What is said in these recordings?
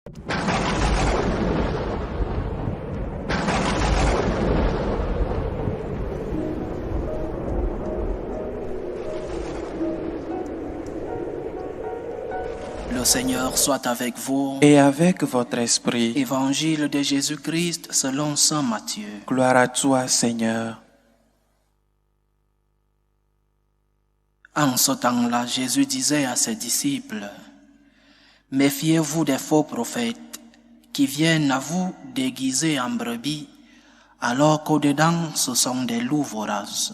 Le Seigneur soit avec vous. Et avec votre esprit. Évangile de Jésus-Christ selon saint Matthieu. Gloire à toi, Seigneur. En ce temps-là, Jésus disait à ses disciples, « Méfiez-vous des faux prophètes qui viennent à vous déguisés en brebis, alors qu'au-dedans ce sont des loups voraces.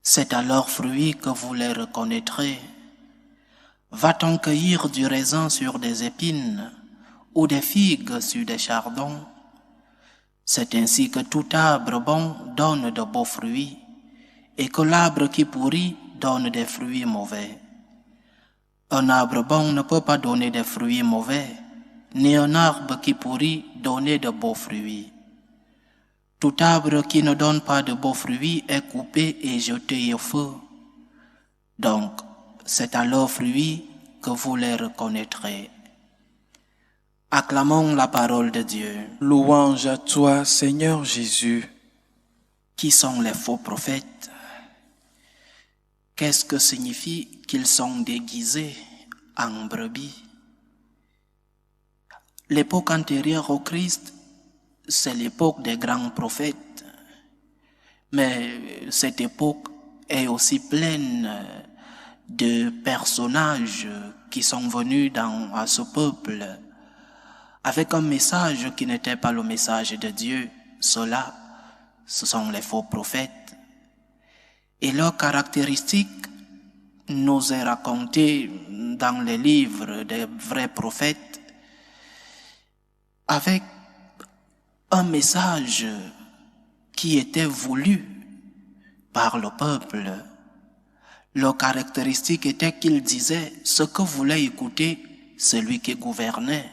C'est à leurs fruits que vous les reconnaîtrez. Va-t-on cueillir du raisin sur des épines ou des figues sur des chardons? C'est ainsi que tout arbre bon donne de beaux fruits et que l'arbre qui pourrit donne des fruits mauvais. Un arbre bon ne peut pas donner des fruits mauvais, ni un arbre qui pourrit donner de beaux fruits. Tout arbre qui ne donne pas de beaux fruits est coupé et jeté au feu. Donc, c'est à leurs fruits que vous les reconnaîtrez. » Acclamons la parole de Dieu. Louange à toi, Seigneur Jésus. Qui sont les faux prophètes? Qu'est-ce que signifie qu'ils sont déguisés en brebis? L'époque antérieure au Christ, c'est l'époque des grands prophètes. Mais cette époque est aussi pleine de personnages qui sont venus à ce peuple avec un message qui n'était pas le message de Dieu. Ceux-là, ce sont les faux prophètes. Et leur caractéristique nous est racontée dans les livres des vrais prophètes avec un message qui était voulu par le peuple. Leur caractéristique était qu'ils disaient ce que voulait écouter celui qui gouvernait.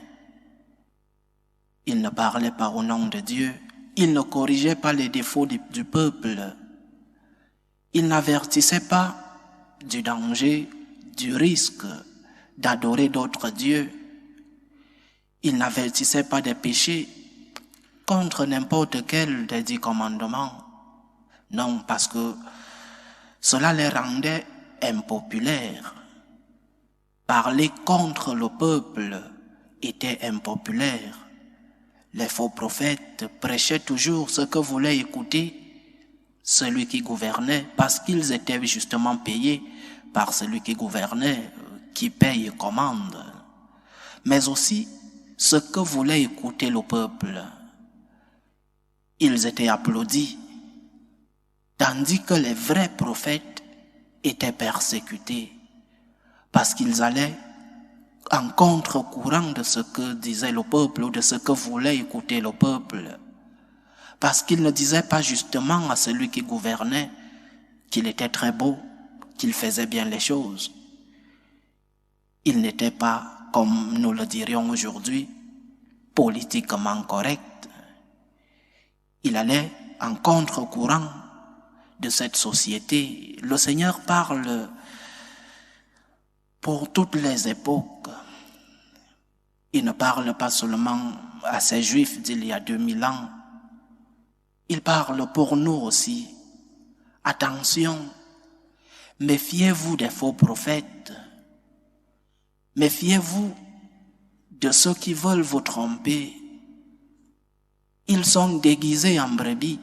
Ils ne parlaient pas au nom de Dieu. Ils ne corrigeaient pas les défauts du peuple. Ils n'avertissaient pas du danger, du risque d'adorer d'autres dieux. Ils n'avertissaient pas des péchés contre n'importe quel des 10 commandements. Non, parce que cela les rendait impopulaires. Parler contre le peuple était impopulaire. Les faux prophètes prêchaient toujours ce que voulait écouter celui qui gouvernait, parce qu'ils étaient justement payés par celui qui gouvernait, qui paye et commande. Mais aussi ce que voulait écouter le peuple. Ils étaient applaudis, tandis que les vrais prophètes étaient persécutés, parce qu'ils allaient en contre-courant de ce que disait le peuple ou de ce que voulait écouter le peuple. Parce qu'ils ne disaient pas justement à celui qui gouvernait qu'il était très beau, qu'il faisait bien les choses. Ils n'étaient pas, comme nous le dirions aujourd'hui, politiquement corrects. Il allait en contre-courant de cette société. Le Seigneur parle pour toutes les époques. Il ne parle pas seulement à ces Juifs d'il y a 2000 ans. Il parle pour nous aussi. Attention, méfiez-vous des faux prophètes. Méfiez-vous de ceux qui veulent vous tromper. Ils sont déguisés en brebis.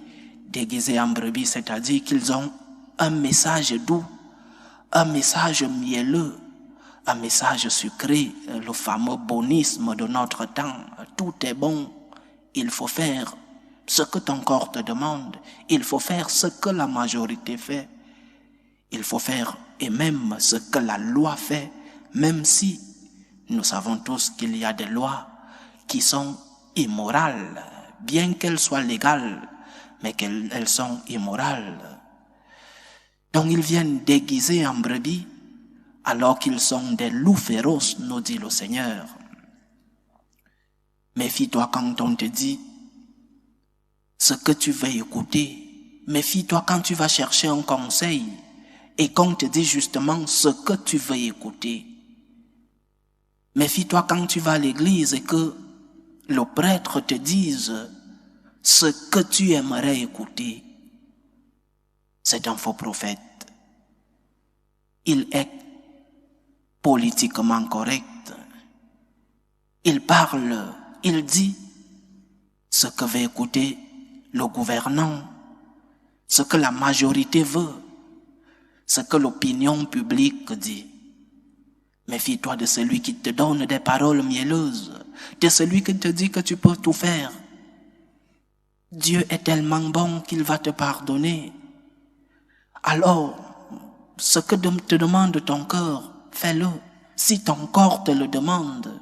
Déguisés en brebis, c'est-à-dire qu'ils ont un message doux, un message mielleux, un message sucré, le fameux bonisme de notre temps. Tout est bon, il faut faire ce que ton corps te demande, il faut faire ce que la majorité fait, il faut faire et même ce que la loi fait, même si nous savons tous qu'il y a des lois qui sont immorales, bien qu'elles soient légales, mais qu'elles sont immorales. Donc ils viennent déguisés en brebis, alors qu'ils sont des loups féroces, nous dit le Seigneur. Méfie-toi quand on te dit ce que tu veux écouter. Méfie-toi quand tu vas chercher un conseil. et qu'on te dit justement ce que tu veux écouter. Méfie-toi quand tu vas à l'église et que le prêtre te dise ce que tu aimerais écouter. C'est un faux prophète. Il est politiquement correct. Il parle, il dit ce que veut écouter le gouvernant, ce que la majorité veut, ce que l'opinion publique dit. Méfie-toi de celui qui te donne des paroles mielleuses, de celui qui te dit que tu peux tout faire. Dieu est tellement bon qu'il va te pardonner. Alors, ce que te demande ton cœur, fais-le. Si ton corps te le demande,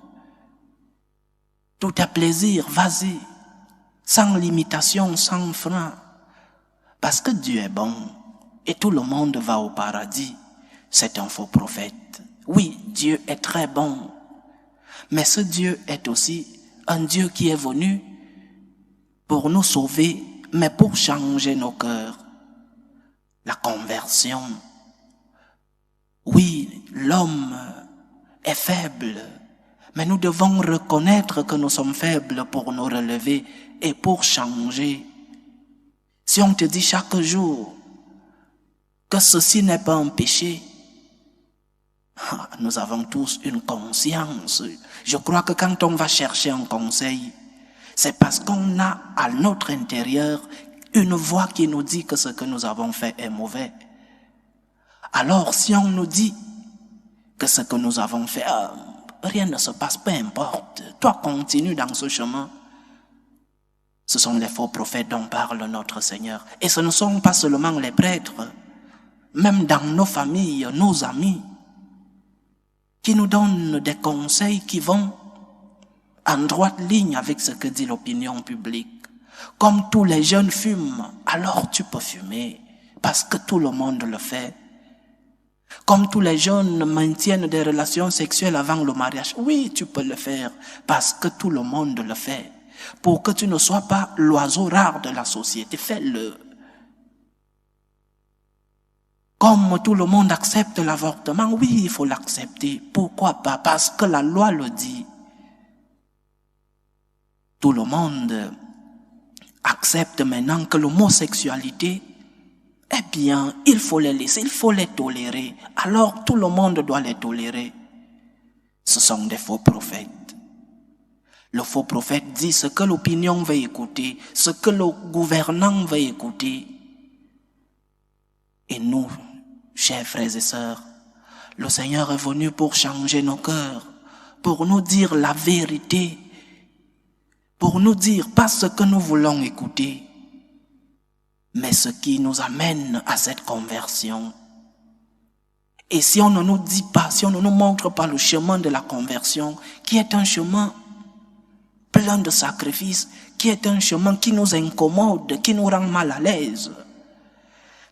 tout à plaisir, vas-y, sans limitation, sans frein. Parce que Dieu est bon et tout le monde va au paradis. C'est un faux prophète. Oui, Dieu est très bon. Mais ce Dieu est aussi un Dieu qui est venu pour nous sauver, mais pour changer nos cœurs. La conversion. Oui, l'homme est faible, mais nous devons reconnaître que nous sommes faibles pour nous relever et pour changer. Si on te dit chaque jour que ceci n'est pas un péché, nous avons tous une conscience. Je crois que quand on va chercher un conseil, c'est parce qu'on a à notre intérieur une voix qui nous dit que ce que nous avons fait est mauvais. Alors si on nous dit que ce que nous avons fait, rien ne se passe, peu importe, toi continue dans ce chemin. Ce sont les faux prophètes dont parle notre Seigneur. Et ce ne sont pas seulement les prêtres, même dans nos familles, nos amis, qui nous donnent des conseils qui vont en droite ligne avec ce que dit l'opinion publique. Comme tous les jeunes fument, alors tu peux fumer, parce que tout le monde le fait. Comme tous les jeunes maintiennent des relations sexuelles avant le mariage, oui, tu peux le faire, parce que tout le monde le fait. Pour que tu ne sois pas l'oiseau rare de la société, fais-le. Comme tout le monde accepte l'avortement, oui, il faut l'accepter. Pourquoi pas? Parce que la loi le dit. Tout le monde accepte maintenant que l'homosexualité, eh bien, il faut les laisser, il faut les tolérer. Alors tout le monde doit les tolérer. Ce sont des faux prophètes. Le faux prophète dit ce que l'opinion veut écouter, ce que le gouvernant veut écouter. Et nous, chers frères et sœurs, le Seigneur est venu pour changer nos cœurs, pour nous dire la vérité, pour nous dire pas ce que nous voulons écouter, mais ce qui nous amène à cette conversion. Et si on ne nous dit pas, si on ne nous montre pas le chemin de la conversion, qui est un chemin plein de sacrifices, qui est un chemin qui nous incommode, qui nous rend mal à l'aise.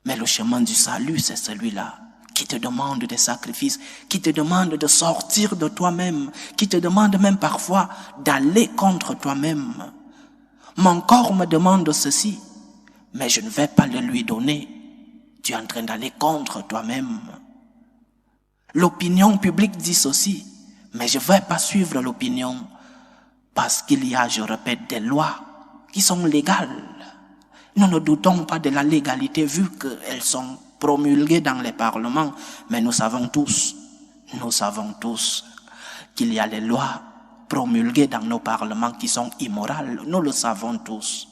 Mais le chemin du salut, c'est celui-là, qui te demande des sacrifices, qui te demande de sortir de toi-même, qui te demande même parfois d'aller contre toi-même. Mon corps me demande ceci, mais je ne vais pas le lui donner. Tu es en train d'aller contre toi-même. L'opinion publique dit ceci, mais je ne vais pas suivre l'opinion, parce qu'il y a, je répète, des lois qui sont légales. Nous ne doutons pas de la légalité vu qu'elles sont promulguées dans les parlements, mais nous savons tous qu'il y a les lois promulguées dans nos parlements qui sont immorales. Nous le savons tous.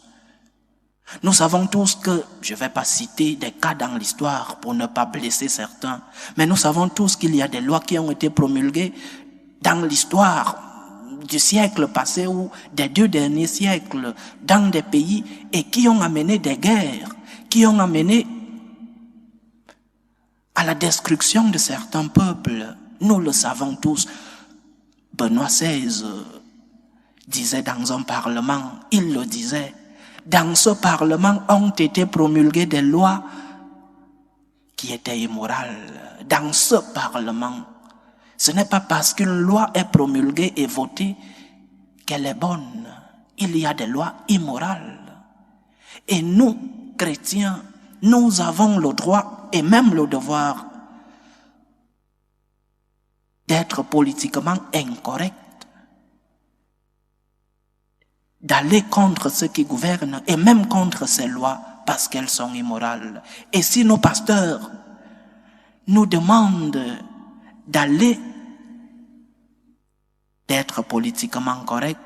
Nous savons tous que, je ne vais pas citer des cas dans l'histoire pour ne pas blesser certains, mais nous savons tous qu'il y a des lois qui ont été promulguées dans l'histoire du siècle passé ou des 2 derniers siècles dans des pays et qui ont amené des guerres, qui ont amené à la destruction de certains peuples. Nous le savons tous. Benoît XVI disait dans un parlement, il le disait, dans ce parlement ont été promulguées des lois qui étaient immorales. Dans ce parlement, ce n'est pas parce qu'une loi est promulguée et votée qu'elle est bonne. Il y a des lois immorales. Et nous, chrétiens, nous avons le droit et même le devoir d'être politiquement incorrect, d'aller contre ceux qui gouvernent et même contre ces lois parce qu'elles sont immorales. Et si nos pasteurs nous demandent d'être politiquement corrects,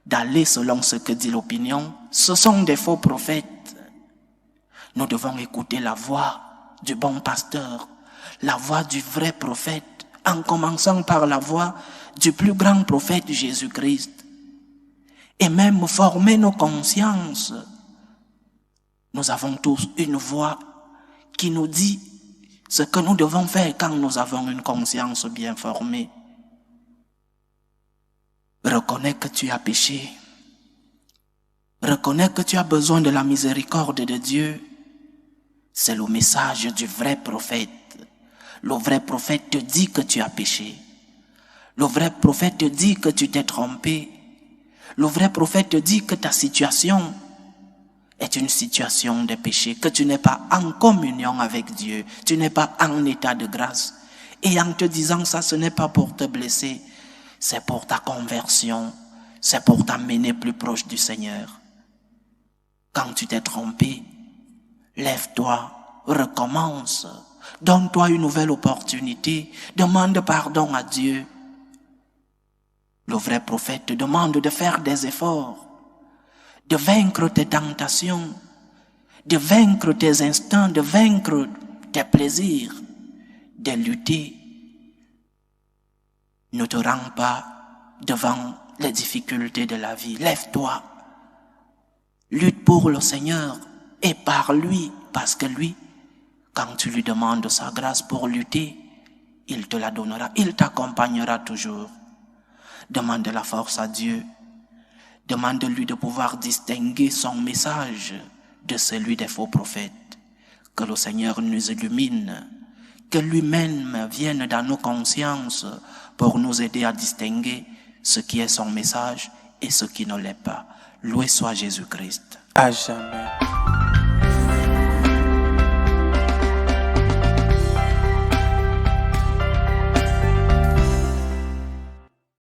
d'aller selon ce que dit l'opinion, ce sont des faux prophètes. Nous devons écouter la voix du bon pasteur, la voix du vrai prophète, en commençant par la voix du plus grand prophète Jésus-Christ, et même former nos consciences. Nous avons tous une voix qui nous dit ce que nous devons faire quand nous avons une conscience bien formée. Reconnais que tu as péché. Reconnais que tu as besoin de la miséricorde de Dieu. C'est le message du vrai prophète. Le vrai prophète te dit que tu as péché. Le vrai prophète te dit que tu t'es trompé. Le vrai prophète te dit que ta situation est une situation de péché, que tu n'es pas en communion avec Dieu, tu n'es pas en état de grâce. Et en te disant ça, ce n'est pas pour te blesser, c'est pour ta conversion, c'est pour t'amener plus proche du Seigneur. Quand tu t'es trompé, lève-toi, recommence, donne-toi une nouvelle opportunité, demande pardon à Dieu. Le vrai prophète te demande de faire des efforts, de vaincre tes tentations, de vaincre tes instincts, de vaincre tes plaisirs, de lutter. Ne te rends pas devant les difficultés de la vie. Lève-toi, lutte pour le Seigneur et par lui, parce que lui, quand tu lui demandes sa grâce pour lutter, il te la donnera, il t'accompagnera toujours. Demande la force à Dieu. Demande-lui de pouvoir distinguer son message de celui des faux prophètes. Que le Seigneur nous illumine, que lui-même vienne dans nos consciences pour nous aider à distinguer ce qui est son message et ce qui ne l'est pas. Loué soit Jésus-Christ. À jamais.